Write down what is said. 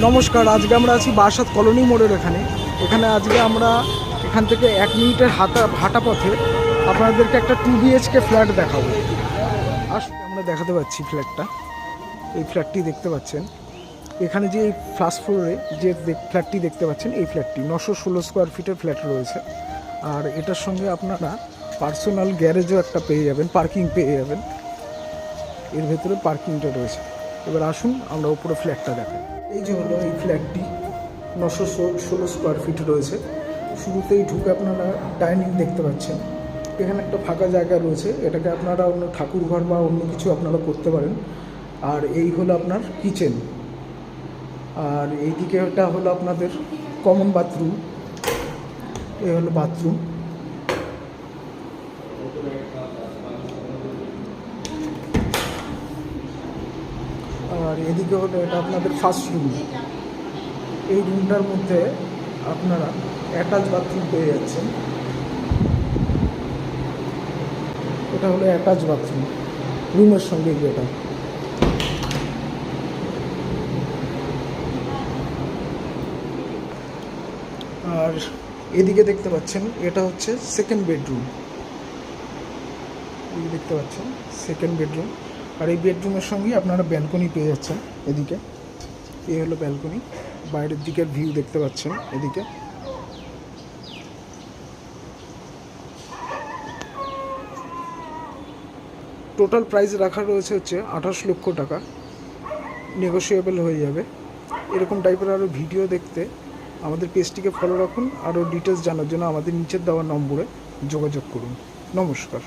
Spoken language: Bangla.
নমস্কার, আজকে আমরা আছি বারাসাত কলোনি মোড়ের এখানে আজকে আমরা এখান থেকে 1 মিনিটের হাঁটা পথে আপনাদেরকে একটা 2 বিএইচকে ফ্ল্যাট দেখাবো। আসলে আমরা দেখাতে পাচ্ছি ফ্ল্যাটটা, এই ফ্ল্যাটটি দেখতে পাচ্ছেন। এখানে যে ফার্স্ট ফ্লোরে যে ফ্ল্যাটটি দেখতে পাচ্ছেন, এই ফ্ল্যাটটি 916 স্কোয়ার ফিটের ফ্ল্যাট রয়েছে। আর এটার সঙ্গে আপনারা পার্সোনাল গ্যারেজও একটা পেয়ে যাবেন, পার্কিং পেয়ে যাবেন। এর ভেতরে পার্কিংটা রয়েছে। এবার আসুন আমরা উপরে ফ্ল্যাটটা দেখাই। এই যে হলো এই ফ্ল্যাটটি, 916 স্কোয়ার ফিট রয়েছে। শুরুতেই ঢুকে আপনারা ডাইনিং দেখতে পাচ্ছেন। এখানে একটা ফাঁকা জায়গা রয়েছে, এটাকে আপনারা অন্য ঠাকুর ঘর বা অন্য কিছু আপনারা করতে পারেন। আর এই হলো আপনার কিচেন, আর এইদিকে এটা হলো আপনাদের কমন বাথরুম। এই হলো বাথরুম। আর এদিকে হলো এটা আপনাদের ফার্স্ট রুম। এই রুমটার মধ্যে আপনারা অ্যাটাচ বাথরুম পেয়ে যাচ্ছেন। এটা হলো অ্যাটাচ বাথরুম রুমের সঙ্গে। এটা আর এদিকে দেখতে পাচ্ছেন, এটা হচ্ছে সেকেন্ড বেডরুম। এদিকে দেখতে পাচ্ছেন সেকেন্ড বেডরুম। আর এই বেডরুমের সঙ্গেই আপনারা ব্যালকনি পেয়ে যাচ্ছেন। এদিকে এই হলো ব্যালকনি, বাইরের দিকের ভিউ দেখতে পাচ্ছেন। এদিকে টোটাল প্রাইস রাখা রয়েছে হচ্ছে 28 লক্ষ টাকা, নেগোশিয়েবল হয়ে যাবে। এরকম টাইপের আরও ভিডিও দেখতে আমাদের পেজটিকে ফলো রাখুন। আরও ডিটেলস জানার জন্য আমাদের নিচের দেওয়া নম্বরে যোগাযোগ করুন। নমস্কার।